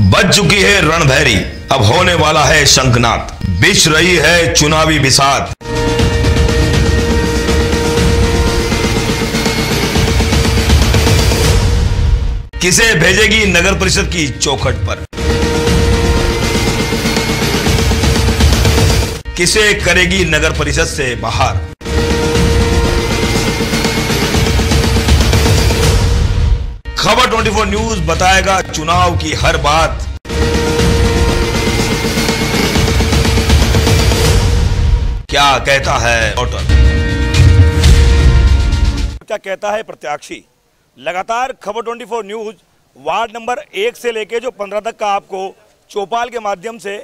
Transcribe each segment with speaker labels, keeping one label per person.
Speaker 1: बज चुकी है रणभैरी, अब होने वाला है शंखनाद, बिछ रही है चुनावी बिसात। किसे भेजेगी नगर परिषद की चौखट पर, किसे करेगी नगर परिषद से बाहर। खबर 24 न्यूज बताएगा चुनाव की हर बात। क्या कहता है वोटर, क्या कहता है प्रत्याशी। लगातार खबर 24 न्यूज वार्ड नंबर 1 से लेकर जो 15 तक का आपको चौपाल के माध्यम से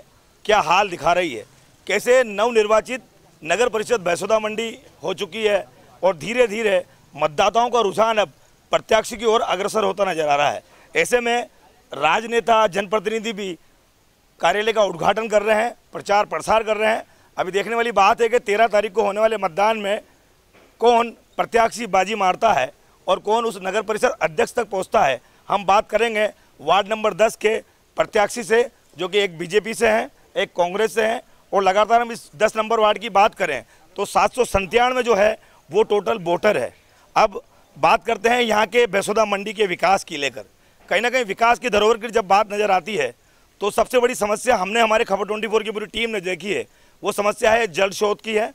Speaker 1: क्या हाल दिखा रही है। कैसे नवनिर्वाचित नगर परिषद बैसोदा मंडी हो चुकी है और धीरे धीरे मतदाताओं का रुझान अब प्रत्याशी की ओर अग्रसर होता नजर आ रहा है। ऐसे में राजनेता, जनप्रतिनिधि भी कार्यालय का उद्घाटन कर रहे हैं, प्रचार प्रसार कर रहे हैं। अभी देखने वाली बात है कि 13 तारीख को होने वाले मतदान में कौन प्रत्याशी बाजी मारता है और कौन उस नगर परिषद अध्यक्ष तक पहुंचता है। हम बात करेंगे वार्ड नंबर 10 के प्रत्याशी से, जो कि एक बीजेपी से हैं, एक कांग्रेस से हैं। और लगातार हम इस 10 नंबर वार्ड की बात करें तो 797 जो है वो टोटल वोटर है। अब बात करते हैं यहाँ के बैसोदा मंडी के विकास की लेकर। कहीं ना कहीं विकास की धरोहर की जब बात नज़र आती है तो सबसे बड़ी समस्या हमने हमारे खबर 24 की पूरी टीम ने देखी है। वो समस्या है जल स्रोत की है,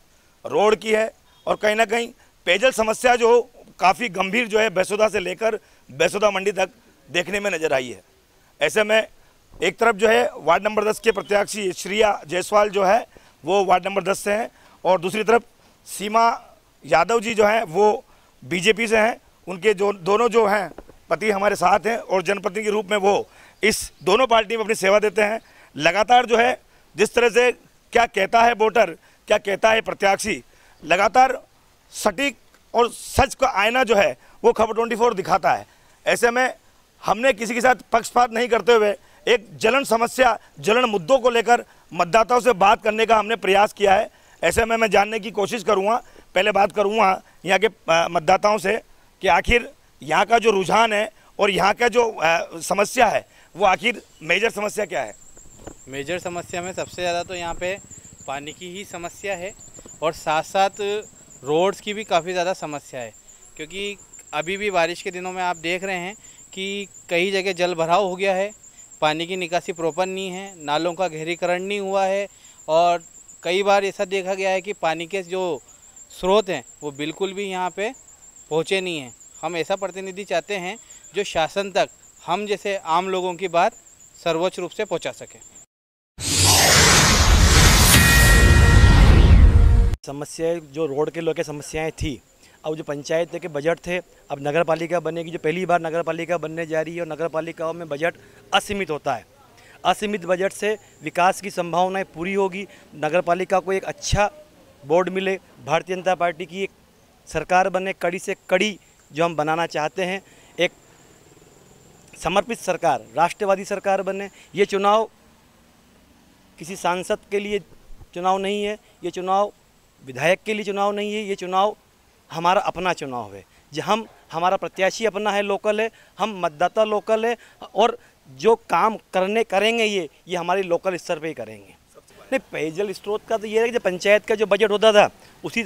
Speaker 1: रोड की है और कहीं ना कहीं पेयजल समस्या जो काफ़ी गंभीर जो है बैसोदा से लेकर बैसोदा मंडी तक देखने में नज़र आई है। ऐसे में एक तरफ जो है वार्ड नंबर 10 के प्रत्याशी श्रिया जायसवाल जो है वो वार्ड नंबर 10 से हैं और दूसरी तरफ सीमा यादव जी जो हैं वो बीजेपी से हैं। उनके जो दोनों जो हैं पति हमारे साथ हैं और जनप्रतिनिधि के रूप में वो इस दोनों पार्टी में अपनी सेवा देते हैं। लगातार जो है जिस तरह से क्या कहता है वोटर, क्या कहता है प्रत्याशी, लगातार सटीक और सच का आईना जो है वो खबर 24 दिखाता है। ऐसे में हमने किसी के साथ पक्षपात नहीं करते हुए एक जलन समस्या, जलन मुद्दों को लेकर मतदाताओं से बात करने का हमने प्रयास किया है। ऐसे में मैं जानने की कोशिश करूँगा, पहले बात करूँगा यहाँ के मतदाताओं से कि आखिर यहाँ का जो रुझान है और यहाँ का जो समस्या है वो आखिर मेजर समस्या क्या है।
Speaker 2: मेजर समस्या में सबसे ज़्यादा तो यहाँ पे पानी की ही समस्या है और साथ साथ रोड्स की भी काफ़ी ज़्यादा समस्या है, क्योंकि अभी भी बारिश के दिनों में आप देख रहे हैं कि कई जगह जल भराव हो गया है, पानी की निकासी प्रॉपर नहीं है, नालों का गहरीकरण नहीं हुआ है और कई बार ऐसा देखा गया है कि पानी के जो स्रोत हैं वो बिल्कुल भी यहाँ पे पहुँचे नहीं हैं। हम ऐसा प्रतिनिधि चाहते हैं जो शासन तक हम जैसे आम लोगों की बात सर्वोच्च रूप से पहुँचा सके।
Speaker 3: समस्याएं जो रोड के लोग की समस्याएं थी, अब जो पंचायत के बजट थे, अब नगर पालिका बनेगी, जो पहली बार नगर पालिका बनने जा रही है और नगर पालिकाओं में बजट असीमित होता है। असीमित बजट से विकास की संभावनाएं पूरी होगी, नगर पालिका को एक अच्छा बोर्ड मिले, भारतीय जनता पार्टी की एक सरकार बने, कड़ी से कड़ी जो हम बनाना चाहते हैं, एक समर्पित सरकार, राष्ट्रवादी सरकार बने। ये चुनाव किसी सांसद के लिए चुनाव नहीं है, ये चुनाव विधायक के लिए चुनाव नहीं है, ये चुनाव हमारा अपना चुनाव है। जो हमारा प्रत्याशी अपना है, लोकल है, हम मतदाता लोकल है और जो काम करेंगे ये हमारे लोकल स्तर पे ही करेंगे। नहीं, पेयजल स्रोत का तो ये है कि पंचायत का जो बजट होता था उसी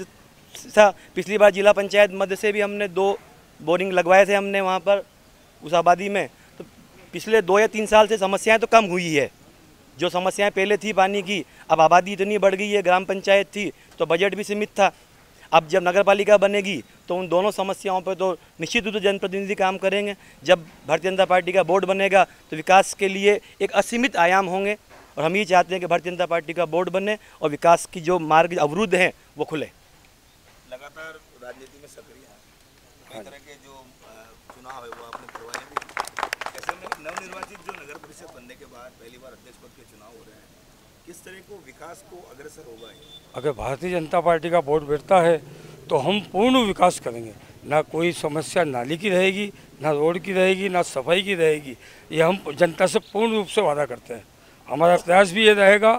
Speaker 3: सा पिछली बार जिला पंचायत मध्य से भी हमने 2 बोरिंग लगवाए थे हमने वहाँ पर उस आबादी में। तो पिछले 2 या 3 साल से समस्याएं तो कम हुई है। जो समस्याएं पहले थी पानी की, अब आबादी इतनी बढ़ गई है, ग्राम पंचायत थी तो बजट भी सीमित था। अब जब नगर पालिका बनेगी तो उन दोनों समस्याओं पर तो निश्चित रूप से जनप्रतिनिधि काम करेंगे। जब भारतीय जनता पार्टी का बोर्ड बनेगा तो विकास के लिए एक असीमित आयाम होंगे और हम ये चाहते हैं कि भारतीय जनता पार्टी का बोर्ड बने और विकास की जो मार्ग अवरुद्ध हैं वो खुले।
Speaker 1: लगातार राजनीति में सक्रिय है, कई तरह के जो चुनाव है वो आपने करवाए भी। ऐसे में नवनिर्वाचित जो नगर परिषद बनने के बाद पहली बार अध्यक्ष पद के चुनाव हो रहे हैं, किस तरह को विकास को अग्रसर होगा।
Speaker 4: अगर भारतीय जनता पार्टी का बोर्ड बैठता है तो हम पूर्ण विकास करेंगे। ना कोई समस्या नाली की रहेगी, ना रोड की रहेगी, ना सफाई की रहेगी। ये हम जनता से पूर्ण रूप से वादा करते हैं। हमारा प्रयास भी ये रहेगा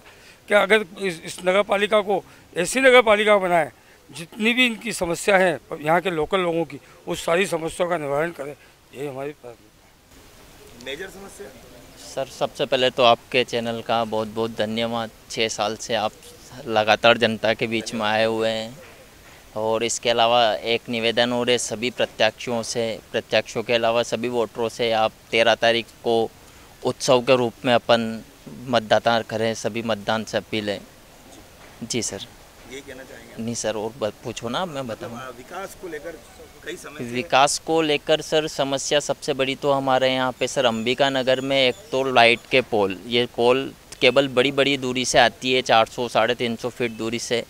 Speaker 4: कि अगर इस नगर पालिका को ऐसी नगर पालिका बनाए जितनी भी इनकी समस्या है यहाँ के लोकल लोगों की, उस सारी समस्याओं का निवारण करें। यही हमारी प्राथमिकता है।
Speaker 1: मेजर समस्या
Speaker 5: सर सबसे पहले तो आपके चैनल का बहुत बहुत धन्यवाद। 6 साल से आप लगातार जनता के बीच में आए हुए हैं। और इसके अलावा एक निवेदन और है सभी प्रत्याशियों के अलावा सभी वोटरों से, आप 13 तारीख को उत्सव के रूप में अपन मतदाता करें, सभी मतदान से अपील है। जी सर।
Speaker 1: ये कहना चाहेंगे?
Speaker 5: नहीं सर, और पूछो ना, मैं बताऊँ।
Speaker 1: विकास को लेकर कई समय
Speaker 5: विकास को लेकर सर समस्या सबसे बड़ी तो हमारे यहाँ पे सर अंबिका नगर में एक तो लाइट के पोल, ये पोल केवल बड़ी बड़ी दूरी से आती है, 400 350 फीट दूरी से,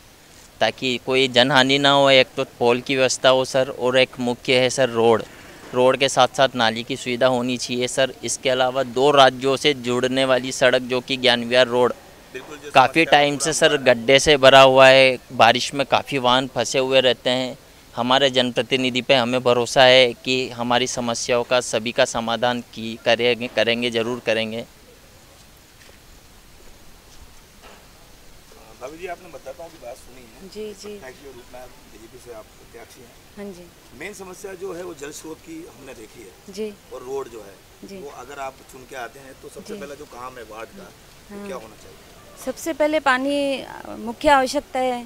Speaker 5: ताकि कोई जनहानि ना हो। एक तो पोल की व्यवस्था हो सर, और एक मुख्य है सर रोड के साथ साथ नाली की सुविधा होनी चाहिए सर। इसके अलावा 2 राज्यों से जुड़ने वाली सड़क जो कि ज्ञान विहार रोड काफ़ी टाइम से सर गड्ढे से भरा हुआ है, बारिश में काफ़ी वाहन फंसे हुए रहते हैं। हमारे जनप्रतिनिधि पे हमें भरोसा है कि हमारी समस्याओं का सभी का समाधान करेंगे, ज़रूर करेंगे।
Speaker 1: भाभी जी, आपने मतदाताओं की बात सुनी है।
Speaker 6: जी जी।
Speaker 1: प्रत्याशी के रूप में बीजेपी से आप प्रत्याशी हैं।
Speaker 6: हाँ जी।
Speaker 1: मेन समस्या जो है वो जल स्रोत की हमने देखी है
Speaker 6: जी।
Speaker 1: और रोड जो है
Speaker 6: जी।
Speaker 1: वो अगर आप चुन के आते हैं तो सबसे पहला जो काम है वार्ड का, तो क्या होना चाहिए?
Speaker 6: सबसे पहले पानी मुख्य आवश्यकता है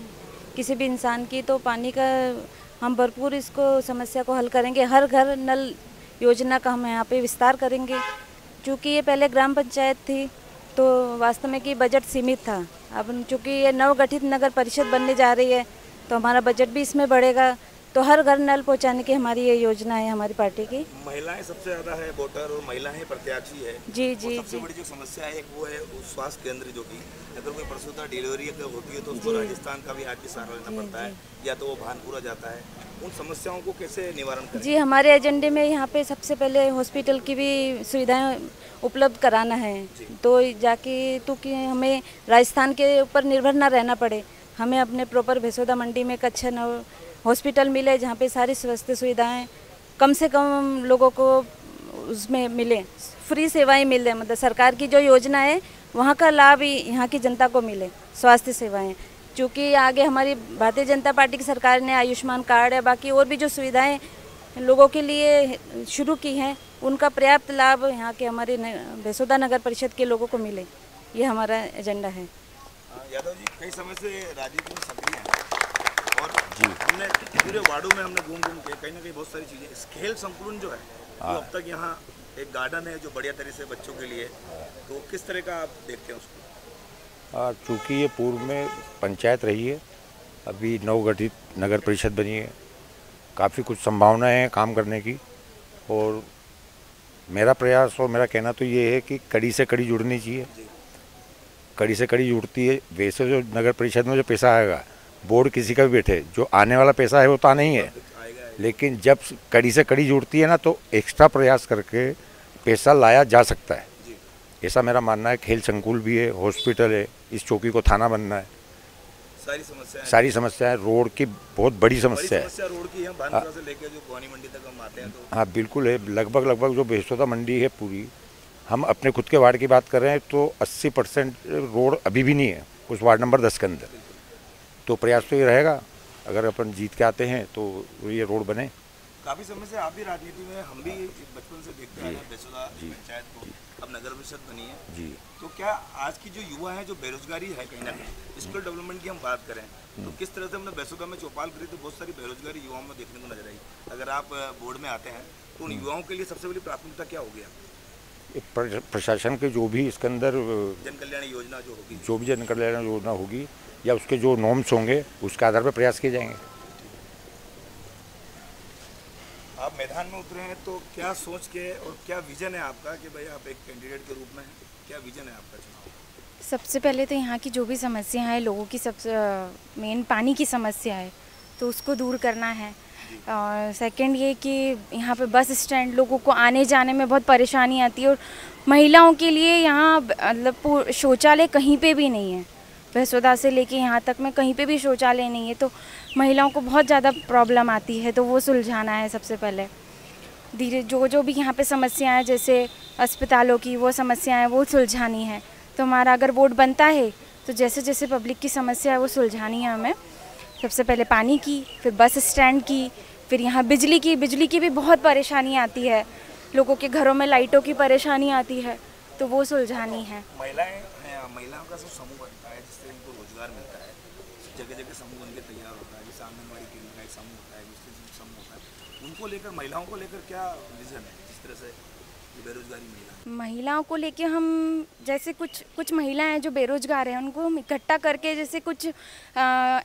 Speaker 6: किसी भी इंसान की, तो पानी का हम भरपूर इसको समस्या को हल करेंगे। हर घर नल योजना का हम यहाँ पे विस्तार करेंगे। चूँकि ये पहले ग्राम पंचायत थी तो वास्तव में कि बजट सीमित था। अब चूँकि ये नवगठित नगर परिषद बनने जा रही है तो हमारा बजट भी इसमें बढ़ेगा। तो हर घर नल पहुंचाने की हमारी ये योजना है हमारी पार्टी की।
Speaker 1: महिलाएं सबसे ज़्यादा है वोटर और महिलाएं प्रत्याशी है।
Speaker 6: जी जी।
Speaker 1: सबसे बड़ी जो समस्या है वो है स्वास्थ्य केंद्र, जो कि अगर कोई प्रसूता डिलीवरी होती है तो उसको राजस्थान का भी आज सहारा लेना पड़ता है, या तो वो भानपुरा जाता है। उन समस्याओं को कैसे निवारण करें?
Speaker 6: जी, हमारे एजेंडे में यहाँ पे सबसे पहले हॉस्पिटल की भी सुविधाएं उपलब्ध कराना है, तो जाके तो कि हमें राजस्थान के ऊपर निर्भर ना रहना पड़े। हमें अपने प्रॉपर भैसोदा मंडी में एक अच्छा हॉस्पिटल मिले जहाँ पे सारी स्वास्थ्य सुविधाएं कम से कम लोगों को उसमें मिले, फ्री सेवाएं मिले। मतलब सरकार की जो योजना है वहाँ का लाभ ही यहाँ की जनता को मिले, स्वास्थ्य सेवाएं। क्योंकि आगे हमारी भारतीय जनता पार्टी की सरकार ने आयुष्मान कार्ड या बाकी और भी जो सुविधाएं लोगों के लिए शुरू की हैं, उनका पर्याप्त लाभ यहाँ के हमारे भैसोदा नगर परिषद के लोगों को मिले, ये हमारा एजेंडा है।
Speaker 1: यादव जी कई समय से राजनीति में सक्रिय हैं और हमने पूरे वार्डों में हमने घूम के कहीं ना कहीं बहुत सारी चीज़ें, खेल संकुलन जो है तो अब तक यहाँ एक गार्डन है जो बढ़िया तरह से बच्चों के लिए, तो किस तरह का आप देखते हैं उसको?
Speaker 7: चूँकि ये पूर्व में पंचायत रही है, अभी नवगठित नगर परिषद बनी है, काफ़ी कुछ संभावनाएं हैं काम करने की। और मेरा प्रयास और मेरा कहना तो ये है कि कड़ी से कड़ी जुड़नी चाहिए। कड़ी से कड़ी जुड़ती है। वैसे जो नगर परिषद में जो पैसा आएगा, बोर्ड किसी का भी बैठे, जो आने वाला पैसा है वो तो आना ही है, लेकिन जब कड़ी से कड़ी जुड़ती है ना तो एक्स्ट्रा प्रयास करके पैसा लाया जा सकता है, ऐसा मेरा मानना है। खेल संकुल भी है, हॉस्पिटल है, इस चौकी को थाना बनना है, सारी समस्याएं रोड की बहुत बड़ी समस्या है।
Speaker 1: रोड की हम भानपुरा से लेकर जो भवानी मंडी तक हम आते हैं तो
Speaker 7: हाँ बिल्कुल है। लगभग जो भैसोदा मंडी है पूरी, हम अपने खुद के वार्ड की बात कर रहे हैं तो 80% रोड अभी भी नहीं है उस वार्ड नंबर 10 के अंदर। तो प्रयास तो ये रहेगा, अगर अपन जीत के आते हैं तो ये रोड बने।
Speaker 1: काफ़ी समय से आप भी राजनीति में, हम भी बचपन से देखते आए हैं भैसोदा पंचायत को, अब नगर परिषद बनी है
Speaker 7: जी।
Speaker 1: तो क्या आज की जो युवा है, जो बेरोजगारी है, कहीं ना कहीं स्किल डेवलपमेंट की हम बात करें तो किस तरह से हमने भैसोदा में चौपाल करी तो बहुत सारी बेरोजगारी युवाओं में देखने को नजर आई। अगर आप बोर्ड में आते हैं तो उन युवाओं के लिए सबसे बड़ी प्राथमिकता क्या होगी?
Speaker 7: प्रशासन के जो भी इसके अंदर
Speaker 1: जन कल्याण योजना जो होगी,
Speaker 7: जो भी जन कल्याण योजना होगी या उसके जो नॉर्म्स होंगे उसके आधार पर प्रयास किए जाएंगे।
Speaker 1: आप मैदान में उतरे हैं तो क्या सोच के और क्या विजन है आपका कि भाई आप एक कैंडिडेट के रूप में हैं, क्या विजन है आपका चुनाव?
Speaker 8: सबसे पहले तो यहाँ की जो भी समस्या है, लोगों की सबसे मेन पानी की समस्या है तो उसको दूर करना है। और सेकंड ये कि यहाँ पे बस स्टैंड, लोगों को आने जाने में बहुत परेशानी आती है और महिलाओं के लिए यहाँ मतलब शौचालय कहीं पे भी नहीं है। भैसोदा से लेके यहाँ तक में कहीं पे भी शौचालय नहीं है, तो महिलाओं को बहुत ज़्यादा प्रॉब्लम आती है, तो वो सुलझाना है सबसे पहले। धीरे जो भी यहाँ पे समस्याएं जैसे अस्पतालों की वो समस्याएं वो सुलझानी है। तो हमारा अगर वोट बनता है तो जैसे जैसे पब्लिक की समस्या है वो सुलझानी है हमें। सबसे पहले पानी की, फिर बस स्टैंड की, फिर यहाँ बिजली की भी बहुत परेशानी आती है, लोगों के घरों में लाइटों की परेशानी आती है, तो वो सुलझानी है।
Speaker 1: महिलाओं का सब समूह बनता है जिससे उनको रोजगार मिलता है, जगह जगह समूह बनके तैयार होता है, जैसे आंगनबाड़ी केंद्र का एक समूह होता है, दूसरे समूह होता है, उनको लेकर महिलाओं को लेकर क्या विजन है, जिस तरह से बेरोजगारी
Speaker 8: महिलाओं को लेके हम जैसे कुछ महिलाएं हैं जो बेरोजगार हैं, उनको हम इकट्ठा करके जैसे कुछ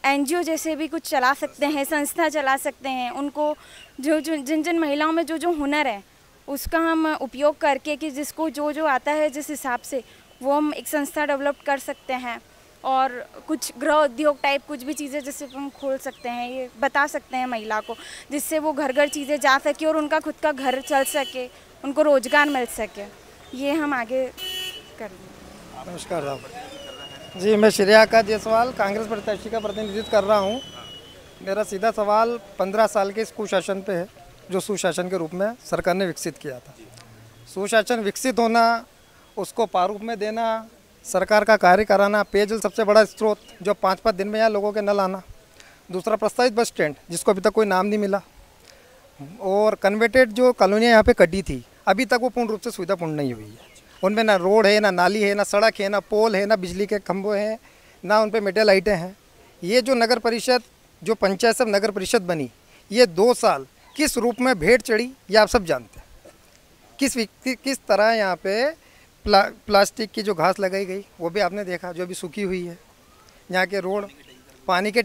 Speaker 8: NGO जैसे भी कुछ चला सकते हैं, संस्था चला सकते हैं। उनको जिन महिलाओं में जो हुनर है उसका हम उपयोग करके कि जिसको जो आता है जिस हिसाब से वो हम एक संस्था डेवलप कर सकते हैं और कुछ गृह उद्योग टाइप कुछ भी चीज़ें जैसे हम खोल सकते हैं, ये बता सकते हैं महिला को, जिससे वो घर घर चीज़ें जा सके और उनका खुद का घर चल सके, उनको रोजगार मिल सके। ये हम आगे करेंगे।
Speaker 9: नमस्कार साहब जी, मैं श्रेया का जायसवाल कांग्रेस प्रत्याशी का प्रतिनिधित्व कर रहा हूँ। मेरा सीधा सवाल 15 साल के कुशासन पे है जो सुशासन के रूप में सरकार ने विकसित किया था। सुशासन विकसित होना, उसको प्रारूप में देना, सरकार का कार्य कराना, पेयजल सबसे बड़ा स्रोत जो 5-5 दिन में यहाँ लोगों के नल आना, दूसरा प्रस्तावित बस स्टैंड जिसको अभी तक कोई नाम नहीं मिला, और कन्वर्टेड जो कॉलोनियाँ यहाँ पे कटी थी अभी तक वो पूर्ण रूप से सुविधापूर्ण नहीं हुई है। उनमें ना रोड है, ना नाली है, ना सड़क है, ना पोल है, ना बिजली के खंभे हैं, ना उन पर मेटल लाइटें हैं। ये जो नगर परिषद, जो पंचायत सब नगर परिषद बनी, ये 2 साल किस रूप में भेंट चढ़ी ये आप सब जानते हैं। किस तरह यहाँ पे प्लास्टिक की जो घास लगाई गई वो भी आपने देखा, जो भी सूखी हुई है। यहाँ के रोड, पानी के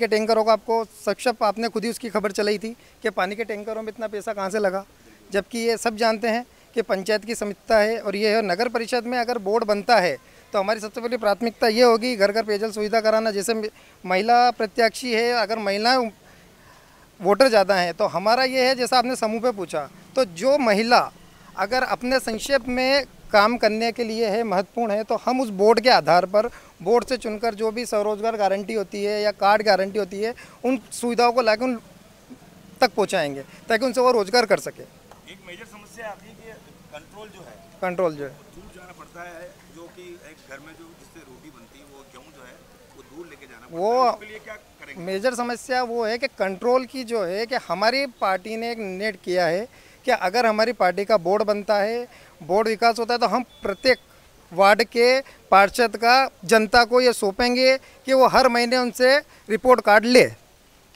Speaker 9: टैंकरों का आपको सक्षम आपने खुद ही उसकी खबर चलाई थी कि पानी के टैंकरों में इतना पैसा कहाँ से लगा, जबकि ये सब जानते हैं कि पंचायत की समिति है और ये है। नगर परिषद में अगर बोर्ड बनता है तो हमारी सबसे पहली प्राथमिकता ये होगी घर घर पेयजल सुविधा कराना। जैसे महिला प्रत्याशी है, अगर महिला वोटर ज़्यादा हैं तो हमारा ये है, जैसा आपने समूह पे पूछा, तो जो महिला अगर अपने संक्षेप में काम करने के लिए है, महत्वपूर्ण है, तो हम उस बोर्ड के आधार पर बोर्ड से चुनकर जो भी स्वरोजगार गारंटी होती है या कार्ड गारंटी होती है उन सुविधाओं को लाकर उन तक पहुँचाएँगे ताकि उनसे वो रोजगार कर सके।
Speaker 1: एक मेजर समस्या आती है कि कंट्रोल जो है दूर जाना पड़ता है, जो कि एक घर में जो जिससे रोटी बनती है वो गेहूँ जो है वो दूर लेके जाना पड़ता है। उसके लिए क्या करेंगे?
Speaker 9: मेजर समस्या वो है कि कंट्रोल की जो है कि हमारी पार्टी ने एक निर्णय किया है कि अगर हमारी पार्टी का बोर्ड बनता है, बोर्ड विकास होता है, तो हम प्रत्येक वार्ड के पार्षद का जनता को ये सौंपेंगे कि वो हर महीने उनसे रिपोर्ट कार्ड ले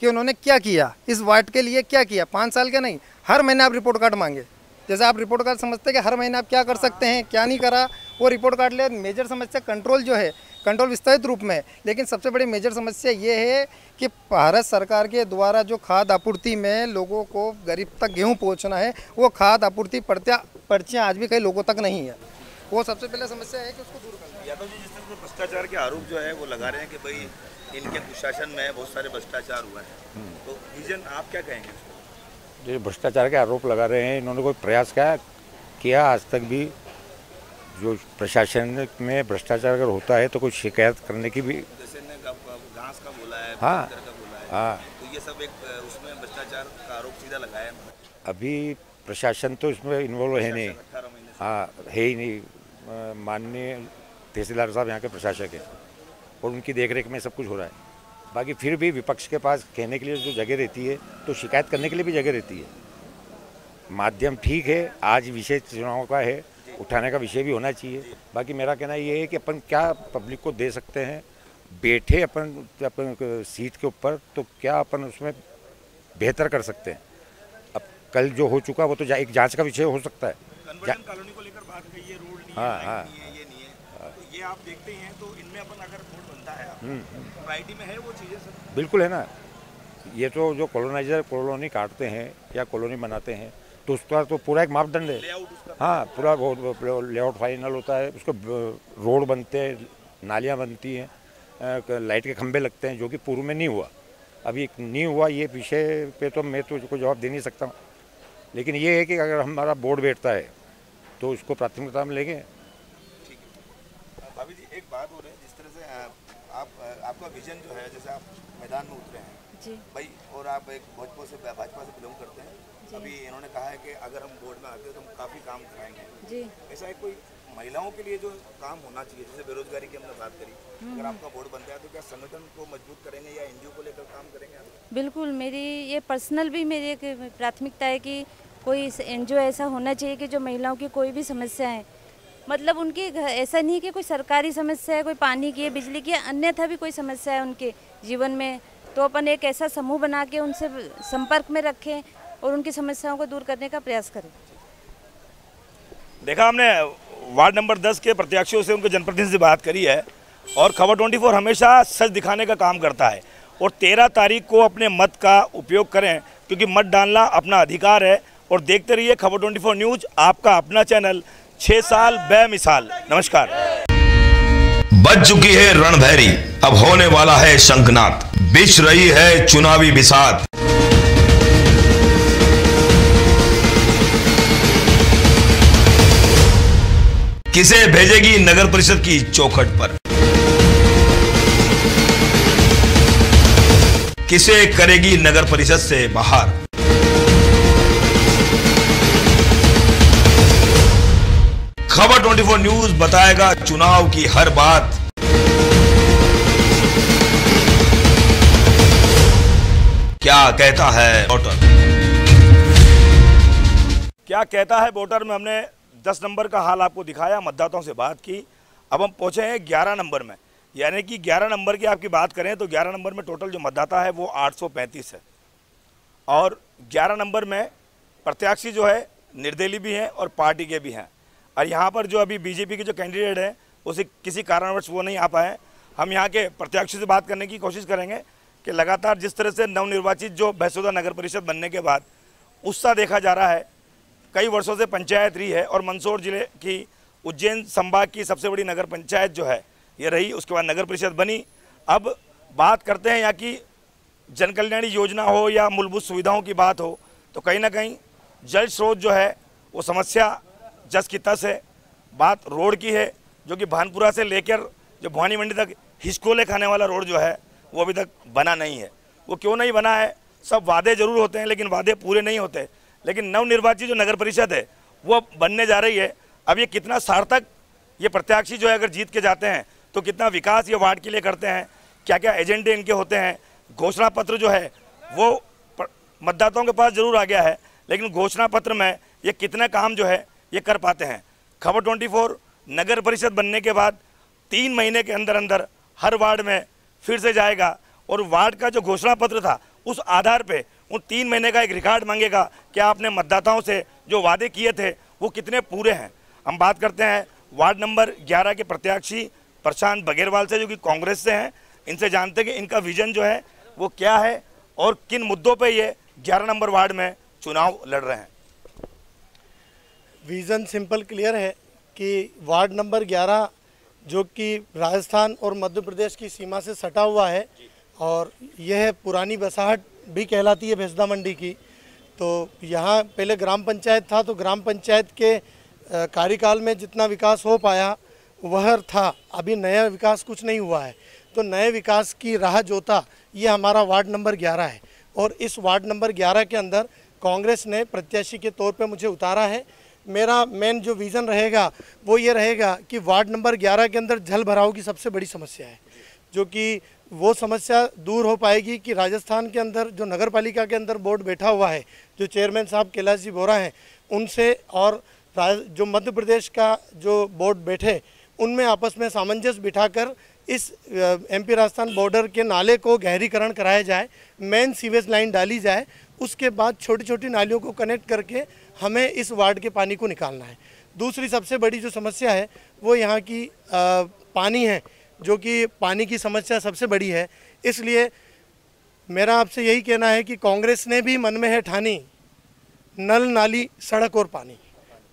Speaker 9: कि उन्होंने क्या किया, इस वार्ड के लिए क्या किया। 5 साल के नहीं, हर महीने आप रिपोर्ट कार्ड मांगे। जैसे आप रिपोर्ट कार्ड समझते हैं कि हर महीने आप क्या कर सकते हैं, क्या नहीं करा, वो रिपोर्ट कार्ड ले। मेजर समस्या कंट्रोल जो है, कंट्रोल विस्तारित रूप में, लेकिन सबसे बड़ी मेजर समस्या ये है कि भारत सरकार के द्वारा जो खाद आपूर्ति में लोगों को गरीब तक गेहूं पहुंचना है, वो खाद आपूर्ति पर्चियाँ आज भी कई लोगों तक नहीं है। वो सबसे पहले समस्या है कि उसको दूर करना।
Speaker 1: यादव जी, जिस तरह से भ्रष्टाचार के आरोप जो है वो लगा रहे हैं कि भाई इनके कुशासन में बहुत सारे भ्रष्टाचार हुआ है, तो विजन आप क्या कहेंगे?
Speaker 7: जो भ्रष्टाचार के आरोप लगा रहे हैं, इन्होंने कोई प्रयास क्या किया आज तक भी? जो प्रशासन में भ्रष्टाचार अगर होता है तो कोई शिकायत करने की भी,
Speaker 1: जैसे घास का बोला है,
Speaker 7: हाँ हाँ,
Speaker 1: तो ये सब एक उसमें भ्रष्टाचार का आरोप सीधा लगाया है।
Speaker 7: अभी प्रशासन तो इसमें इन्वॉल्व है नहीं, हाँ है ही नहीं। माननीय तहसीलदार साहब यहाँ के प्रशासक हैं और उनकी देखरेख में सब कुछ हो रहा है। बाकी फिर भी विपक्ष के पास कहने के लिए जो जगह रहती है तो शिकायत करने के लिए भी जगह रहती है। माध्यम ठीक है, आज विषय चुनाव का है, उठाने का विषय भी होना चाहिए। बाकी मेरा कहना ये है कि अपन क्या पब्लिक को दे सकते हैं, बैठे अपन सीट के ऊपर तो क्या अपन उसमें बेहतर कर सकते हैं। अब कल जो हो चुका वो तो एक जांच का विषय हो सकता है।
Speaker 1: कन्वर्जन कॉलोनी को लेकर बात कही है, रोड नहीं है, नहीं है, ये नहीं है, तो ये आप देखते हैं, तो इनमें अपन अगर बोर्ड बनता है प्रायोरिटी में है वो चीज़ें सर? बिल्कुल है ना।
Speaker 7: ये तो जो कॉलोनाइजर कॉलोनी काटते हैं या कॉलोनी बनाते हैं तो उसका तो पूरा एक मापदंड है। हाँ, पूरा लेआउट फाइनल होता है, उसको रोड बनते हैं, नालियाँ बनती हैं, लाइट के खंभे लगते हैं, जो कि पूर्व में नहीं हुआ। अभी नहीं हुआ, ये विषय पे तो मैं तो कोई जवाब दे नहीं सकता हूँ। लेकिन ये है कि अगर हमारा बोर्ड बैठता है तो उसको प्राथमिकता में लेंगे।
Speaker 1: ठीक है भाभी जी, एक बात हो रही है, जिस तरह से आपका विजन जो है, जैसे आप मैदान में उतरे हैं
Speaker 6: जी
Speaker 1: भाई, और आप एक भाजपा से बिलोंग करते हैं, अभी इन्होंने कहा है कि अगर हम बोर्ड में आते हैं तो हम काफ़ी काम कराएंगे जी। ऐसा है कोई महिलाओं के लिए जो काम होना चाहिए, जैसे बेरोजगारी की हमने बात करी, अगर आपका बोर्ड बनता है तो क्या संगठन को मजबूत करेंगे या एनजीओ को लेकर काम करेंगे आप?
Speaker 6: बिल्कुल, मेरी ये पर्सनल भी मेरी एक प्राथमिकता है कि कोई एनजीओ ऐसा होना चाहिए कि जो महिलाओं की कोई भी समस्या है मतलब उनकी ऐसा नहीं कि कोई सरकारी समस्या है, कोई पानी की है, बिजली की है, अन्यथा भी कोई समस्या है उनके जीवन में, तो अपन एक ऐसा समूह बना के उनसे संपर्क में रखें और उनकी समस्याओं को दूर करने का प्रयास करें।
Speaker 1: देखा हमने वार्ड नंबर 10 के प्रत्याशियों से, उनके जनप्रतिनिधि से बात करी है और खबर 24 हमेशा सच दिखाने का काम करता है और 13 तारीख को अपने मत का उपयोग करें, क्योंकि मत डालना अपना अधिकार है। और देखते रहिए खबर 24 न्यूज़, आपका अपना चैनल, 6 साल बेमिसाल। नमस्कार।
Speaker 10: बज चुकी है रणभैरी, अब होने वाला है शंखनाद, बिछ रही है चुनावी बिसात। किसे भेजेगी नगर परिषद की चौखट पर, किसे करेगी नगर परिषद से बाहर। खबर 24 न्यूज़ बताएगा चुनाव की हर बात। क्या कहता है वोटर,
Speaker 1: क्या कहता है वोटर में हमने 10 नंबर का हाल आपको दिखाया, मतदाताओं से बात की। अब हम पहुंचे हैं 11 नंबर में, यानी कि 11 नंबर की आपकी बात करें तो 11 नंबर में टोटल जो मतदाता है वो 835 है और 11 नंबर में प्रत्याशी जो है निर्दलीय भी हैं और पार्टी के भी हैं। और यहाँ पर जो अभी बीजेपी के जो कैंडिडेट हैं उसे किसी कारणवश वो नहीं आ पाए। हम यहाँ के प्रत्याशी से बात करने की कोशिश करेंगे कि लगातार जिस तरह से नवनिर्वाचित जो भैंसोदा नगर परिषद बनने के बाद उत्साह देखा जा रहा है, कई वर्षों से पंचायत रही है और मंदसौर जिले की उज्जैन संभाग की सबसे बड़ी नगर पंचायत जो है ये रही, उसके बाद नगर परिषद बनी। अब बात करते हैं यहाँ की जन कल्याणी योजना हो या मूलभूत सुविधाओं की बात हो, तो कहीं ना कहीं जल स्रोत जो है वो समस्या जस की तस है। बात रोड की है, जो कि भानपुरा से लेकर जो भवानी मंडी तक हिचकोले खाने वाला रोड जो है वो अभी तक बना नहीं है। वो क्यों नहीं बना है? सब वादे जरूर होते हैं लेकिन वादे पूरे नहीं होते। लेकिन नवनिर्वाचित जो नगर परिषद है वो बनने जा रही है। अब ये कितना सार्थक ये प्रत्याशी जो है अगर जीत के जाते हैं तो कितना विकास ये वार्ड के लिए करते हैं, क्या क्या एजेंडे इनके होते हैं। घोषणा पत्र जो है वो मतदाताओं के पास जरूर आ गया है, लेकिन घोषणा पत्र में ये कितने काम जो है ये कर पाते हैं। खबर 24 नगर परिषद बनने के बाद 3 महीने के अंदर अंदर हर वार्ड में फिर से जाएगा और वार्ड का जो घोषणा पत्र था उस आधार पे उन 3 महीने का एक रिकॉर्ड मांगेगा कि आपने मतदाताओं से जो वादे किए थे वो कितने पूरे हैं। हम बात करते हैं वार्ड नंबर 11 के प्रत्याशी प्रशांत बघेरवाल से, जो कि कांग्रेस से हैं। इनसे जानते हैं कि इनका विजन जो है वो क्या है और किन मुद्दों पे ये 11 नंबर वार्ड में चुनाव लड़ रहे हैं।
Speaker 11: विज़न सिंपल क्लियर है कि वार्ड नंबर 11 जो कि राजस्थान और मध्य प्रदेश की सीमा से सटा हुआ है और यह पुरानी बसाहट भी कहलाती है भैंसदा मंडी की। तो यहाँ पहले ग्राम पंचायत था, तो ग्राम पंचायत के कार्यकाल में जितना विकास हो पाया वह था, अभी नया विकास कुछ नहीं हुआ है। तो नए विकास की राह जोता ये हमारा वार्ड नंबर 11 है और इस वार्ड नंबर 11 के अंदर कांग्रेस ने प्रत्याशी के तौर पे मुझे उतारा है। मेरा मेन जो विज़न रहेगा वो ये रहेगा कि वार्ड नंबर 11 के अंदर जल भराव की सबसे बड़ी समस्या है, जो कि वो समस्या दूर हो पाएगी कि राजस्थान के अंदर जो नगर पालिका के अंदर बोर्ड बैठा हुआ है, जो चेयरमैन साहब कैलाश जी बोरा हैं, उनसे और जो मध्य प्रदेश का जो बोर्ड बैठे उनमें आपस में सामंजस्य बिठाकर इस एमपी राजस्थान बॉर्डर के नाले को गहरीकरण कराया जाए, मेन सीवेज लाइन डाली जाए, उसके बाद छोटी छोटी नालियों को कनेक्ट करके हमें इस वार्ड के पानी को निकालना है। दूसरी सबसे बड़ी जो समस्या है वो यहाँ की पानी है, जो कि पानी की समस्या सबसे बड़ी है। इसलिए मेरा आपसे यही कहना है कि कांग्रेस ने भी मन में है ठानी नल नाली सड़क और पानी।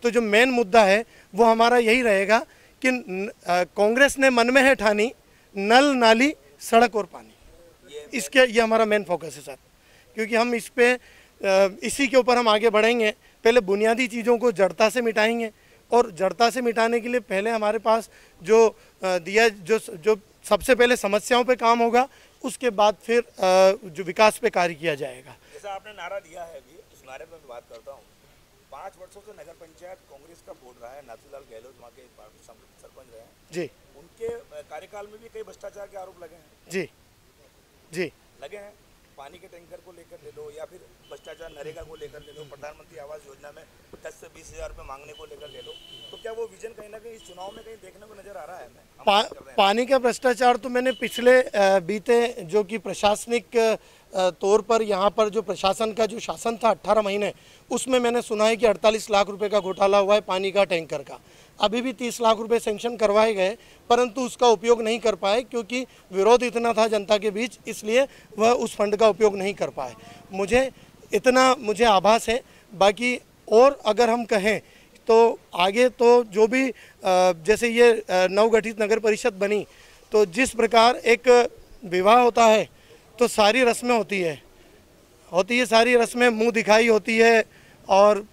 Speaker 11: तो जो मेन मुद्दा है वो हमारा यही रहेगा कि कांग्रेस ने मन में है ठानी नल नाली सड़क और पानी, इसके ये हमारा मेन फोकस है सर, क्योंकि हम इस पे इसी के ऊपर हम आगे बढ़ेंगे। पहले बुनियादी चीज़ों को जड़ता से मिटाएंगे और जड़ता से मिटाने के लिए पहले हमारे पास जो जो सबसे पहले समस्याओं पे काम होगा, उसके बाद फिर जो विकास पे कार्य किया जाएगा।
Speaker 1: जैसा आपने नारा दिया है अभी, उस नारे पर मैं बात करता हूँ। 5 वर्षों से नगर पंचायत कांग्रेस का बोर्ड रहा है, नाथूलाल गहलोत वहाँ के सरपंच रहे हैं
Speaker 11: जी।
Speaker 1: उनके कार्यकाल में भी कई भ्रष्टाचार के आरोप लगे हैं
Speaker 11: जी जी
Speaker 1: लगे हैं पानी के टैंकर को लेकर ले लो या फिर भ्रष्टाचार नरेगा को लेकर ले लो, प्रधानमंत्री आवास योजना में 10 से 20 हज़ार रुपये मांगने को लेकर ले लो, तो क्या वो विजन कहीं ना कहीं इस चुनाव में कहीं देखने को नजर आ रहा है?
Speaker 11: पानी का भ्रष्टाचार तो मैंने पिछले बीते जो कि प्रशासनिक तौर पर यहाँ पर जो प्रशासन का जो शासन था 18 महीने, उसमें मैंने सुना है कि 48 लाख रुपए का घोटाला हुआ है पानी का टैंकर का। अभी भी 30 लाख रुपए सेंक्शन करवाए गए, परंतु उसका उपयोग नहीं कर पाए क्योंकि विरोध इतना था जनता के बीच, इसलिए वह उस फंड का उपयोग नहीं कर पाए। मुझे आभास है। बाकी और अगर हम कहें तो आगे तो जो भी जैसे ये नवगठित नगर परिषद बनी, तो जिस प्रकार एक विवाह होता है तो सारी रस्में होती है सारी रस्में, मुंह दिखाई होती है और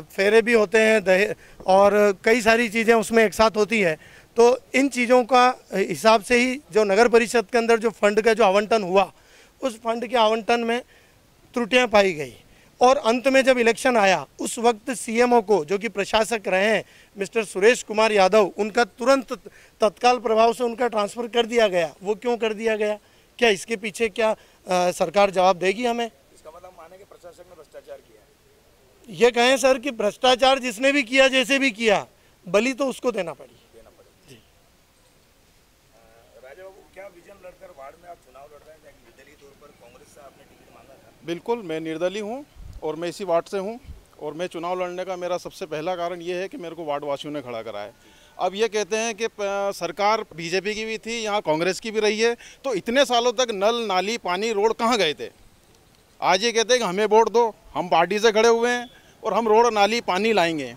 Speaker 11: फेरे भी होते हैं और कई सारी चीज़ें उसमें एक साथ होती है। तो इन चीज़ों का हिसाब से ही जो नगर परिषद के अंदर जो फंड का जो आवंटन हुआ, उस फंड के आवंटन में त्रुटियां पाई गई और अंत में जब इलेक्शन आया उस वक्त सीएमओ को, जो कि प्रशासक रहे हैं मिस्टर सुरेश कुमार यादव, उनका तुरंत तत्काल प्रभाव से उनका ट्रांसफ़र कर दिया गया। वो क्यों कर दिया गया? क्या इसके पीछे क्या सरकार जवाब देगी हमें?
Speaker 1: इसका मतलब माने कि प्रशासक ने भ्रष्टाचार किया है?
Speaker 11: ये कहें सर कि भ्रष्टाचार जिसने भी किया, जैसे भी किया, बलि तो उसको देना पड़ी।
Speaker 1: जी राजा बाबू, क्या विजन लड़कर वार्ड में आप चुनाव लड़ रहे हैं? निर्दलीय तौर पर कांग्रेस से आपने टिकट मांगा था।
Speaker 12: बिल्कुल, मैं निर्दलीय हूँ और मैं इसी वार्ड से हूँ और मैं चुनाव लड़ने का मेरा सबसे पहला कारण ये है कि मेरे को वार्ड वासियों ने खड़ा करा है। अब ये कहते हैं कि सरकार बीजेपी की भी थी, यहाँ कांग्रेस की भी रही है, तो इतने सालों तक नल नाली पानी रोड कहाँ गए थे? आज ये कहते हैं कि हमें वोट दो, हम पार्टी से खड़े हुए हैं और हम रोड नाली पानी लाएंगे।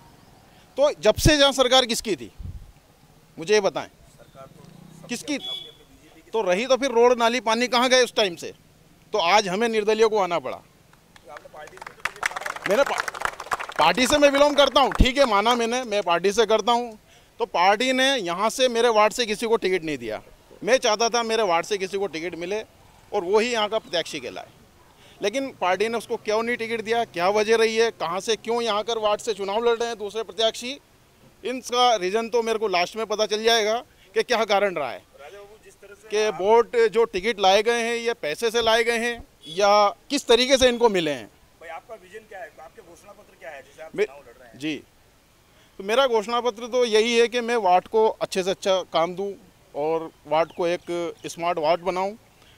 Speaker 12: तो जब से जहाँ सरकार किसकी थी मुझे ये बताएं, किसकी तो रही? तो फिर रोड नाली पानी कहाँ गए उस टाइम से? तो आज हमें निर्दलीयों को आना पड़ा। मैंने पार्टी से मैं बिलोंग करता हूँ, ठीक है, माना मैं पार्टी से करता हूँ, तो पार्टी ने यहाँ से मेरे वार्ड से किसी को टिकट नहीं दिया। मैं चाहता था मेरे वार्ड से किसी को टिकट मिले और वो ही यहाँ का प्रत्याशी कहलाए, लेकिन पार्टी ने उसको क्यों नहीं टिकट दिया, क्या वजह रही है, कहाँ से क्यों यहाँ कर वार्ड से चुनाव लड़ रहे हैं दूसरे प्रत्याशी, इनका रीज़न तो मेरे को लास्ट में पता चल जाएगा कि क्या कारण रहा है। कि वोट जो टिकट लाए गए हैं ये पैसे से लाए गए हैं या किस तरीके से इनको मिले हैं?
Speaker 1: भाई आपका विजन क्या है, आपके घोषणा पत्र क्या है जिसे आप चुनाव लड़ रहे हैं?
Speaker 12: जी, तो मेरा घोषणा पत्र तो यही है कि मैं वार्ड को अच्छे से अच्छा काम दूं और वार्ड को एक स्मार्ट वार्ड बनाऊं,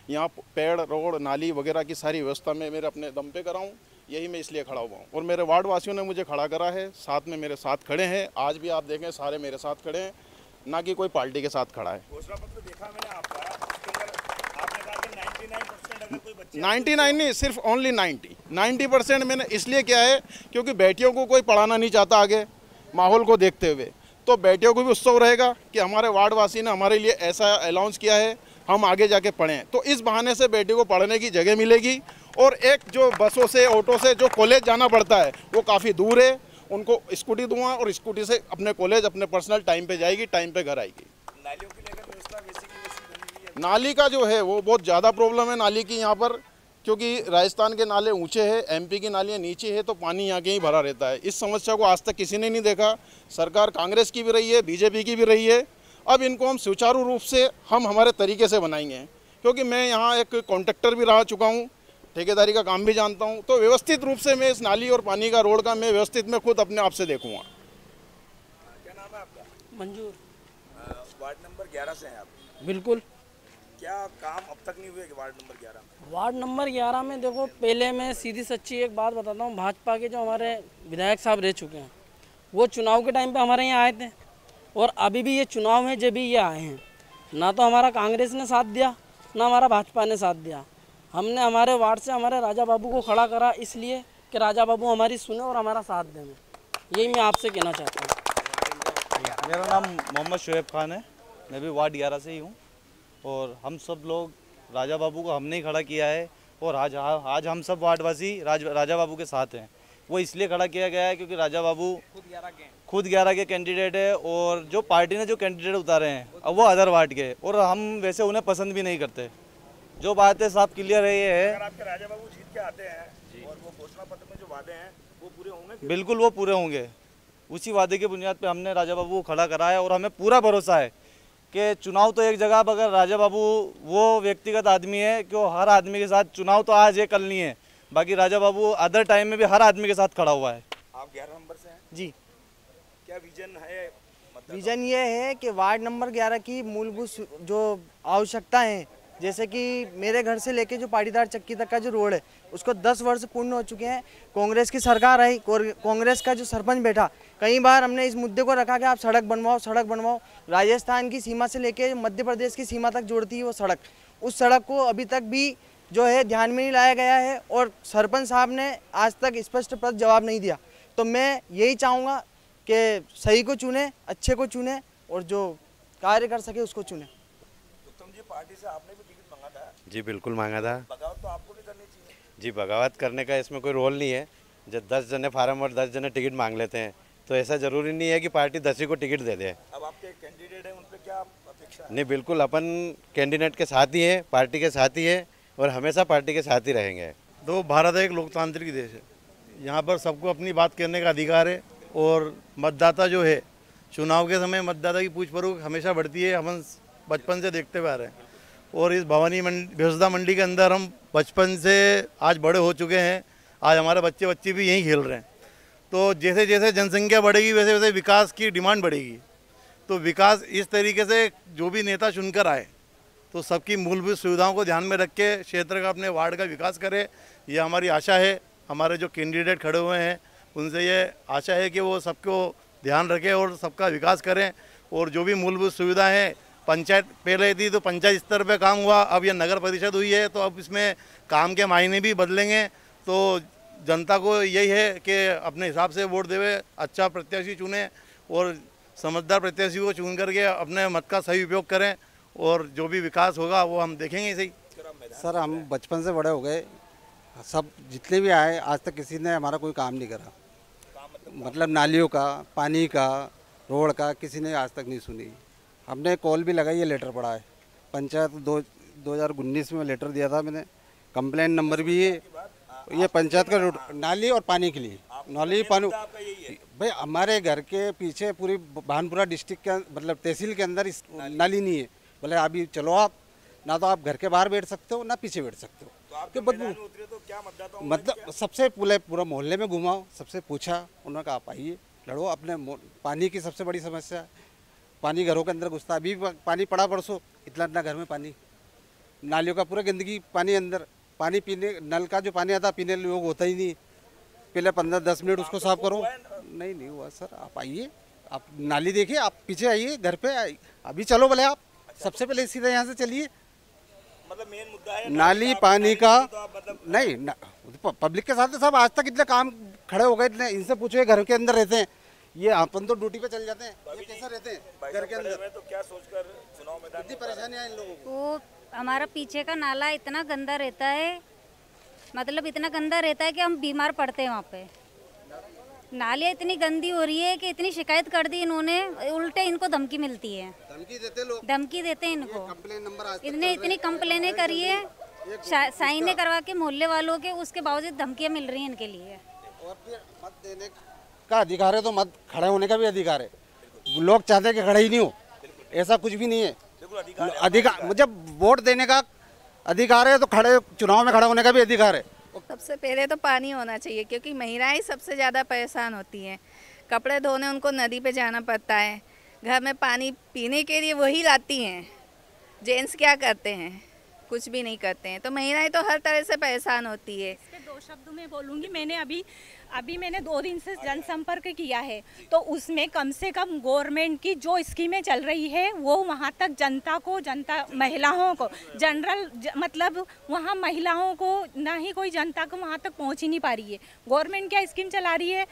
Speaker 12: यहाँ पेड़ रोड नाली वगैरह की सारी व्यवस्था मैं मेरे अपने दम पे कराऊं। यही मैं इसलिए खड़ा हुआ हूँ और मेरे वार्ड वासियों ने मुझे खड़ा करा है, साथ में मेरे साथ खड़े हैं। आज भी आप देखें सारे मेरे साथ खड़े हैं, ना कि कोई पार्टी के साथ खड़ा है।
Speaker 1: घोषणा पत्र देखा मैंने आपका, उसके अंदर आपने कहा कि 99% अगर कोई बच्चे
Speaker 12: 99 नहीं, सिर्फ ओनली 90% मैंने इसलिए किया है क्योंकि बेटियों को कोई पढ़ाना नहीं चाहता आगे माहौल को देखते हुए, तो बेटियों को भी उत्सव रहेगा कि हमारे वार्डवासी ने हमारे लिए ऐसा अनाउंस किया है, हम आगे जाके पढ़ें। तो इस बहाने से बेटी को पढ़ने की जगह मिलेगी और एक जो बसों से ऑटो से जो कॉलेज जाना पड़ता है वो काफ़ी दूर है, उनको स्कूटी दूंगा और स्कूटी से अपने कॉलेज अपने पर्सनल टाइम पे जाएगी, टाइम पे घर आएगी।
Speaker 1: नालियों की लेकर व्यवस्था वैसी की वैसी बनी हुई है।
Speaker 12: नाली का जो है वो बहुत ज़्यादा प्रॉब्लम है नाली की यहाँ पर, क्योंकि राजस्थान के नाले ऊंचे हैं, एमपी की नालियाँ नीचे है, तो पानी यहाँ के ही भरा रहता है। इस समस्या को आज तक किसी ने नहीं देखा। सरकार कांग्रेस की भी रही है, बीजेपी की भी रही है। अब इनको हम सुचारू रूप से हम हमारे तरीके से बनाएंगे, क्योंकि मैं यहाँ एक कॉन्ट्रैक्टर भी रह चुका हूँ, ठेकेदारी का काम भी जानता हूँ, तो व्यवस्थित रूप से मैं इस नाली और पानी का रोड का मैं व्यवस्थित मैं खुद अपने आप से देखूँगा।
Speaker 1: क्या नाम है आपका?
Speaker 13: मंजूर।
Speaker 1: वार्ड नंबर 11 से हैं आप?
Speaker 13: बिल्कुल।
Speaker 1: क्या काम अब तक नहीं हुए कि वार्ड नंबर 11 में?
Speaker 13: वार्ड नंबर 11 में देखो, पहले मैं सीधी सच्ची एक बात बताता हूँ, भाजपा के जो हमारे विधायक साहब रह चुके हैं वो चुनाव के टाइम पे हमारे यहाँ आए थे और अभी भी ये चुनाव में जब भी ये आए हैं, ना तो हमारा कांग्रेस ने साथ दिया ना हमारा भाजपा ने साथ दिया। हमने हमारे वार्ड से हमारे राजा बाबू को खड़ा करा इसलिए कि राजा बाबू हमारी सुने और हमारा साथ दें। यही मैं आपसे कहना चाहता हूँ।
Speaker 14: मेरा नाम मोहम्मद शोएब खान है, मैं भी वार्ड 11 से ही हूँ और हम सब लोग राजा बाबू को हमने ही खड़ा किया है और आज हम सब वार्डवासी राजा बाबू के साथ हैं। वो इसलिए खड़ा किया गया है क्योंकि राजा बाबू खुद 11 के कैंडिडेट है और जो पार्टी ने जो कैंडिडेट उतारे हैं अब वो अदर वार्ड के, और हम वैसे उन्हें पसंद भी नहीं करते। जो बात है साफ क्लियर है, ये है
Speaker 1: अगर आपके राजा बाबू जीत के आते हैं और वो घोषणा पत्र में जो वादे हैं वो पूरे होंगे?
Speaker 14: बिल्कुल वो पूरे होंगे। उसी वादे की बुनियाद पे हमने राजा बाबू को खड़ा करा है और हमें पूरा भरोसा है कि चुनाव तो एक जगह, अगर राजा बाबू वो व्यक्तिगत आदमी है कि वो हर आदमी के साथ, चुनाव तो आज है कल नहीं है, बाकी राजा बाबू अदर टाइम में भी हर आदमी के साथ खड़ा हुआ है।
Speaker 1: आप 11 नंबर से हैं
Speaker 15: जी।
Speaker 1: क्या विजन है?
Speaker 15: विजन ये है कि वार्ड नंबर 11 की मूलभूत जो आवश्यकता है, जैसे कि मेरे घर से लेके जो पाटीदार चक्की तक का जो रोड है उसको 10 वर्ष पूर्ण हो चुके हैं। कांग्रेस की सरकार आई, कांग्रेस का जो सरपंच बैठा, कई बार हमने इस मुद्दे को रखा कि आप सड़क बनवाओ, सड़क बनवाओ। राजस्थान की सीमा से लेके मध्य प्रदेश की सीमा तक जोड़ती है वो सड़क, उस सड़क को अभी तक भी जो है ध्यान में नहीं लाया गया है और सरपंच साहब ने आज तक स्पष्टप्रद जवाब नहीं दिया। तो मैं यही चाहूँगा कि सही को चुने, अच्छे को चुने और जो कार्य कर सके उसको चुने।
Speaker 1: उत्तम जी, पार्टी से आपने भी टिकट मांगा था?
Speaker 16: जी बिल्कुल मांगा था।
Speaker 1: बगावत तो आपको भी करनी चाहिए।
Speaker 16: जी, बगावत करने का इसमें कोई रोल नहीं है। जब 10 जने फार्म और 10 जने टिकट मांग लेते हैं तो ऐसा ज़रूरी नहीं है कि पार्टी 10 ही को टिकट दे दे।
Speaker 1: अब आपके कैंडिडेट हैं, उन पर क्या अपेक्षा है?
Speaker 16: नहीं, बिल्कुल अपन कैंडिडेट के साथ ही है, पार्टी के साथ ही है और हमेशा पार्टी के साथ ही रहेंगे।
Speaker 11: तो भारत एक लोकतांत्रिक देश है, यहाँ पर सबको अपनी बात कहने का अधिकार है और मतदाता जो है, चुनाव के समय मतदाता की पूछ परोछ हमेशा बढ़ती है। हम बचपन से देखते हुए आ रहे हैं और इस भवानी भेसदा मंडी के अंदर हम बचपन से आज बड़े हो चुके हैं। आज हमारे बच्चे भी यहीं खेल रहे हैं। तो जैसे जैसे जनसंख्या बढ़ेगी वैसे वैसे विकास की डिमांड बढ़ेगी। तो विकास इस तरीके से जो भी नेता चुनकर आए तो सबकी मूलभूत सुविधाओं को ध्यान में रख के क्षेत्र का, अपने वार्ड का विकास करे, ये हमारी आशा है। हमारे जो कैंडिडेट खड़े हुए हैं उनसे ये आशा है कि वो सबको ध्यान रखें और सबका विकास करें। और जो भी मूलभूत सुविधाएं हैं, पंचायत पहले थी तो पंचायत स्तर पे काम हुआ, अब ये नगर परिषद हुई है तो अब इसमें काम के मायने भी बदलेंगे। तो जनता को यही है कि अपने हिसाब से वोट देवे, अच्छा प्रत्याशी चुने और समझदार प्रत्याशी को चुन करके अपने मत का सही उपयोग करें और जो भी विकास होगा वो हम देखेंगे। सही
Speaker 17: सर, हम बचपन से बड़े हो गए, सब जितने भी आए आज तक किसी ने हमारा कोई काम नहीं करा। मतलब नालियों का, पानी का, रोड का किसी ने आज तक नहीं सुनी। हमने कॉल भी लगाई है, लेटर पड़ा है पंचायत 2019 में लेटर दिया था मैंने, कंप्लेंट नंबर भी है। ये पंचायत का रोड, नाली और पानी के लिए, नाली पानी भाई हमारे घर के पीछे पूरी भानपुरा डिस्ट्रिक्ट के मतलब तहसील के अंदर इस नाली नहीं है। बोले अभी चलो आप, ना तो आप घर के बाहर बैठ सकते हो ना पीछे बैठ सकते हो।
Speaker 1: तो बदबू तो क्या
Speaker 17: मतलब सबसे पूरा मोहल्ले में घुमाओ, सबसे पूछा, उन्होंने कहा आप आइए लड़ो। अपने पानी की सबसे बड़ी समस्या है, पानी घरों के अंदर घुसता। अभी पानी पड़ा परसों, इतना घर में पानी, नालियों का पूरा गंदगी पानी अंदर। पानी पीने, नल का जो पानी आता पीने लोग होता ही नहीं। पहले 15-10 मिनट उसको साफ करो। नहीं हुआ सर, आप आइए, आप नाली देखिए, आप पीछे आइए घर पे, अभी चलो बोले आप। सबसे पहले सीधा यहाँ से चलिए।
Speaker 1: मतलब मेन मुद्दा है
Speaker 17: नाली पानी का। नहीं पब्लिक के साथ तो सब आज तक इतने काम खड़े हो गए, इतने इनसे पूछो घर के अंदर रहते हैं, ये अपन तो ड्यूटी पे चल जाते हैं, ये कैसे रहते हैं घर के अंदर?
Speaker 1: तो क्या सोचकर चुनाव मैदान
Speaker 17: इतनी परेशानी है इन लोगों को।
Speaker 18: तो हमारा पीछे का नाला इतना गंदा रहता है, मतलब इतना गंदा रहता है कि हम बीमार पड़ते हैं वहाँ पे। नालियाँ इतनी गंदी हो रही है कि इतनी शिकायत कर दी इन्होंने, उल्टे इनको धमकी मिलती है।
Speaker 17: धमकी देते लोग,
Speaker 18: धमकी देते हैं इनको।
Speaker 17: कंप्लेन नंबर
Speaker 18: इतने इतनी कंप्लेनें करी है, साइन करवा के मोहल्ले वालों के, उसके बावजूद धमकियाँ मिल रही हैं इनके लिए।
Speaker 17: और फिर मत देने का अधिकार है तो मत खड़े होने का भी अधिकार है। लोग चाहते हैं कि खड़े ही नहीं हो, ऐसा कुछ भी नहीं है। अधिकार जब वोट देने का अधिकार है तो खड़े, चुनाव में खड़ा होने का भी अधिकार है।
Speaker 19: सबसे पहले तो पानी होना चाहिए, क्योंकि महिलाएं सबसे ज़्यादा परेशान होती हैं। कपड़े धोने उनको नदी पे जाना पड़ता है, घर में पानी पीने के लिए वही लाती हैं। जेंट्स क्या करते हैं? कुछ भी नहीं करते हैं। तो महिलाएं तो हर तरह से परेशान होती है।
Speaker 20: दो शब्दों में बोलूँगी, मैंने अभी मैंने 2 दिन से जनसंपर्क किया है, तो उसमें कम से कम गवर्नमेंट की जो स्कीमें चल रही है वो वहाँ तक जनता को, महिलाओं को, मतलब वहाँ महिलाओं को ना ही कोई जनता को वहाँ तक पहुँच ही नहीं पा रही है। गवर्नमेंट क्या स्कीम चला रही है?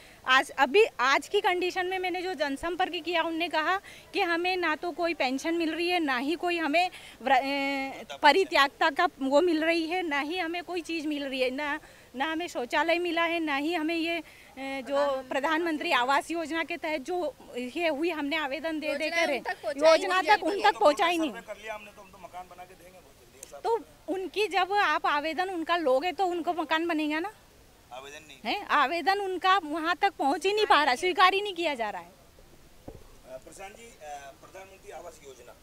Speaker 20: आज की कंडीशन में मैंने जो जनसंपर्क किया, उनने कहा कि हमें ना तो कोई पेंशन मिल रही है, ना ही कोई हमें परित्यागता का वो मिल रही है, ना ही हमें कोई चीज़ मिल रही है, ना हमें शौचालय मिला है, ना ही हमें ये जो प्रधानमंत्री आवास योजना के तहत जो ये हुई, हमने आवेदन दे कर योजना तक उन तक पहुँचा ही नहीं। तो उनकी जब आप आवेदन उनका लोगे तो उनको मकान बनेगा ना? आवेदन नहीं है, आवेदन उनका वहाँ तक पहुँच ही नहीं पा रहा, स्वीकार ही नहीं किया जा रहा है।
Speaker 1: प्रशांत जी, प्रधानमंत्री आवास योजना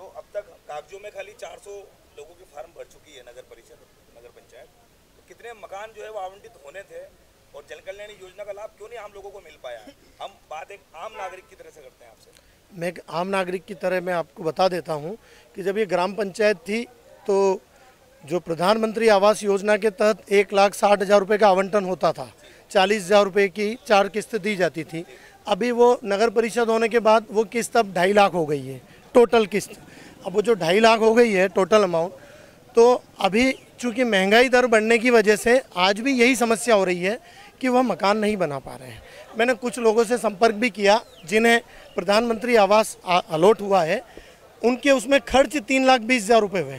Speaker 1: जो अब तक कागजों में खाली 400 लोगों के फार्म भर चुकी है नगर परिषद, नगर पंचायत, तो कितने मकान जो है वो आवंटित होने थे और जन कल्याण योजना का लाभ क्यों नहीं आम लोगों को मिल पाया? हम बात एक आम नागरिक की तरह से करते हैं आपसे।
Speaker 11: मैं एक आम नागरिक की तरह मैं आपको बता देता हूँ कि जब ये ग्राम पंचायत थी तो जो प्रधानमंत्री आवास योजना के तहत 1,60,000 रुपये का आवंटन होता था, 40,000 रुपये की 4 किस्त दी जाती थी। अभी वो नगर परिषद होने के बाद वो किस्त अब 2.5 लाख हो गई है टोटल किस्त। अब वो जो 2.5 लाख हो गई है टोटल अमाउंट, तो अभी चूँकि महंगाई दर बढ़ने की वजह से आज भी यही समस्या हो रही है कि वह मकान नहीं बना पा रहे हैं। मैंने कुछ लोगों से संपर्क भी किया जिन्हें प्रधानमंत्री आवास अलॉट हुआ है, उनके उसमें खर्च 3,20,000 रुपये हुए,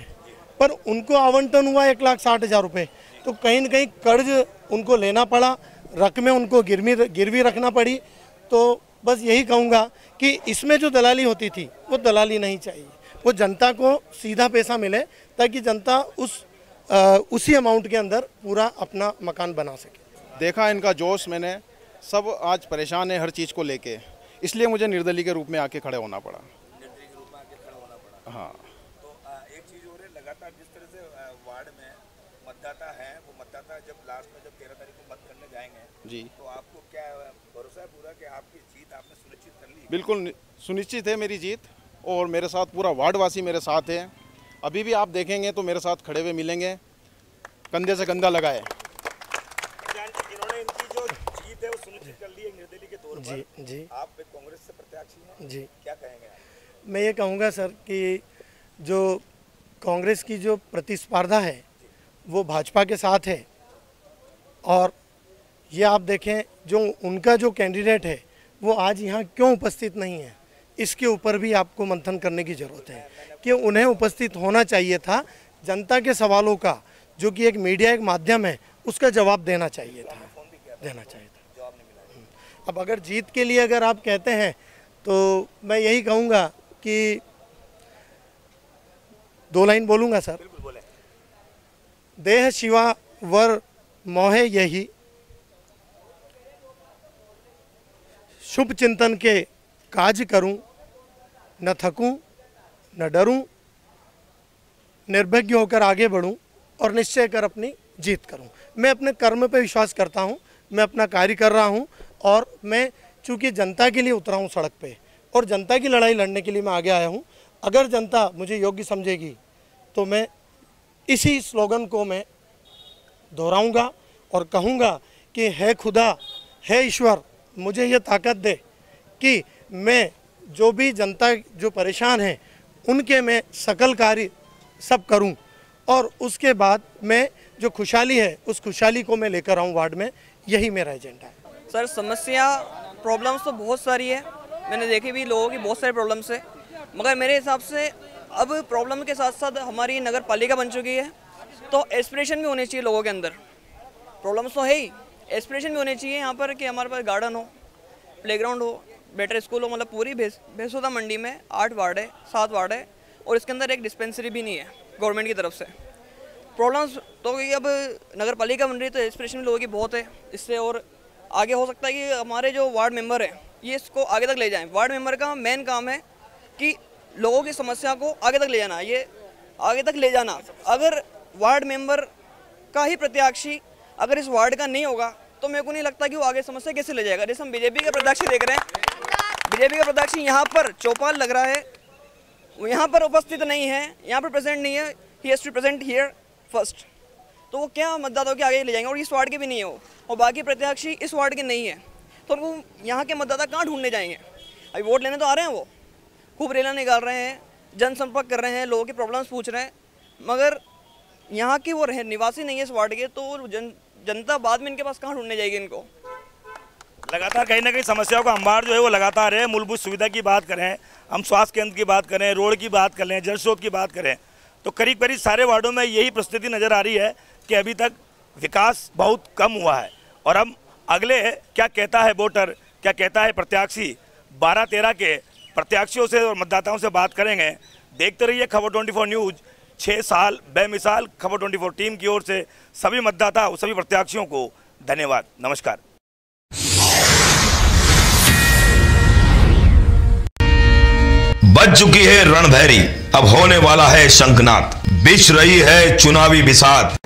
Speaker 11: पर उनको आवंटन हुआ 1,60,000 रुपये। तो कहीं न कहीं कर्ज उनको लेना पड़ा, रकमें उनको गिरवी रखना पड़ी। तो बस यही कहूँगा कि इसमें जो दलाली होती थी वो दलाली नहीं चाहिए, वो जनता को सीधा पैसा मिले ताकि जनता उसी अमाउंट के अंदर पूरा अपना मकान बना सके।
Speaker 12: देखा इनका जोश मैंने, सब आज परेशान है हर चीज़ को लेके, इसलिए मुझे निर्दलीय के रूप में आके खड़े होना पड़ा। हाँ,
Speaker 1: तो एक चीज़ और है, लगातार जिस तरह से वार्ड में मतदाता हैं, वो मतदाता जब लास्ट में जब 13 तारीख को मत करने जाएंगे
Speaker 12: जी,
Speaker 1: तो आपको क्या भरोसा है पूरा कि आपकी जीत आपने सुनिश्चित कर ली?
Speaker 12: बिल्कुल सुनिश्चित है मेरी जीत, और मेरे साथ पूरा वार्डवासी मेरे साथ है। अभी भी आप देखेंगे तो मेरे साथ खड़े हुए मिलेंगे, कंधे से कंधा लगाए।
Speaker 1: इन्होंने इनकी जो जीत है वो सुनिश्चित कर ली है निर्दलीय के तौर पर।
Speaker 11: जी,
Speaker 1: आप कांग्रेस से प्रत्याशी हैं,
Speaker 11: जी,
Speaker 1: क्या कहेंगे?
Speaker 11: मैं ये कहूँगा सर कि जो कांग्रेस की जो प्रतिस्पर्धा है वो भाजपा के साथ है, और ये आप देखें जो उनका जो कैंडिडेट है वो आज यहाँ क्यों उपस्थित नहीं है, इसके ऊपर भी आपको मंथन करने की ज़रूरत है कि उन्हें उपस्थित होना चाहिए था। जनता के सवालों का, जो कि एक मीडिया एक माध्यम है, उसका जवाब देना चाहिए था। अब अगर जीत के लिए अगर आप कहते हैं तो मैं यही कहूँगा कि 2 लाइन बोलूँगा सर। देह शिवा वर मोहे यही, शुभ चिंतन के काज करूं, न थकूं न डरूं, निर्भय होकर आगे बढ़ूं और निश्चय कर अपनी जीत करूं। मैं अपने कर्म पे विश्वास करता हूं, मैं अपना कार्य कर रहा हूं, और मैं चूँकि जनता के लिए उतरा हूं सड़क पे और जनता की लड़ाई लड़ने के लिए मैं आगे आया हूं। अगर जनता मुझे योग्य समझेगी तो मैं इसी स्लोगन को मैं दोहराऊंगा और कहूंगा कि है खुदा, है ईश्वर, मुझे ये ताकत दे कि मैं जो भी जनता जो परेशान है उनके मैं सकल कार्य सब करूं, और उसके बाद मैं जो खुशहाली है उस खुशहाली को मैं लेकर आऊं वार्ड में। यही मेरा एजेंडा है।
Speaker 21: सर समस्या प्रॉब्लम्स तो बहुत सारी है, मैंने देखे भी लोगों की बहुत सारे प्रॉब्लम्स है, मगर मेरे हिसाब से अब प्रॉब्लम के साथ साथ हमारी नगर पालिका बन चुकी है, तो एस्पिरेशन भी होनी चाहिए लोगों के अंदर। प्रॉब्लम्स तो है ही, एस्पिरेशन भी होनी चाहिए यहाँ पर कि हमारे पास गार्डन हो, प्लेग्राउंड हो, बेटर स्कूल हो। मतलब पूरी भेसोदा मंडी में 8 वार्ड है, 7 वार्ड है, और इसके अंदर एक डिस्पेंसरी भी नहीं है गवर्नमेंट की तरफ से। प्रॉब्लम्स तो अब नगर पालिका बन रही है तो एस्पिरेशन भी लोगों की बहुत है इससे, और आगे हो सकता है कि हमारे जो वार्ड मेंबर हैं ये इसको आगे तक ले जाएं। वार्ड मेंबर का मेन काम है कि लोगों की समस्या को आगे तक ले जाना, ये आगे तक ले जाना। अगर वार्ड मेंबर का ही प्रत्याशी अगर इस वार्ड का नहीं होगा तो मेरे को नहीं लगता कि वो आगे समस्या कैसे ले जाएगा। जैसे हम बीजेपी का प्रत्याशी देख रहे हैं, बीजेपी का प्रत्याशी यहाँ पर चौपाल लग रहा है, वो यहाँ पर उपस्थित नहीं है, यहाँ पर प्रेजेंट नहीं है, he has to present here first. तो वो क्या मतदाताओं के आगे ले जाएंगे, और इस वार्ड के भी नहीं है वो, और बाकी प्रत्याशी इस वार्ड के नहीं है, तो उनको यहाँ के मतदाता कहाँ ढूंढने जाएंगे। अभी वोट लेने तो आ रहे हैं, वो खूब रैलियाँ निकाल रहे हैं, जनसंपर्क कर रहे हैं, लोगों के प्रॉब्लम्स पूछ रहे हैं, मगर यहाँ के वो निवासी नहीं है इस वार्ड के, तो जनता बाद में इनके पास कहाँ ढूंढने जाएगी इनको।
Speaker 1: लगातार कहीं ना कहीं समस्याओं का अंबार जो है वो लगातार है। मूलभूत सुविधा की बात करें, हम स्वास्थ्य केंद्र की बात करें, रोड की बात करें, जल स्रोत की बात करें, तो करीब करीब सारे वार्डों में यही परिस्थिति नज़र आ रही है कि अभी तक विकास बहुत कम हुआ है। और हम अगले क्या कहता है वोटर, क्या कहता है प्रत्याशी, 12-13 के प्रत्याशियों से और मतदाताओं से बात करेंगे। देखते रहिए खबर 24 न्यूज़। 6 साल बेमिसाल खबर 24 टीम की ओर से सभी मतदाता और सभी प्रत्याशियों को धन्यवाद। नमस्कार।
Speaker 10: बज चुकी है रणभैरी, अब होने वाला है शंखनाद, बिछ रही है चुनावी बिसात।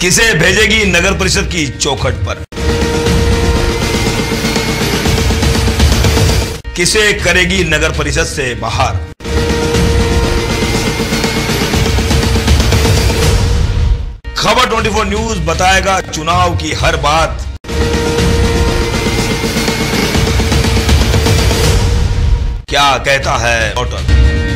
Speaker 10: किसे भेजेगी नगर परिषद की चौखट पर, किसे करेगी नगर परिषद से बाहर। खबर 24 न्यूज बताएगा चुनाव की हर बात। क्या कहता है वोटर।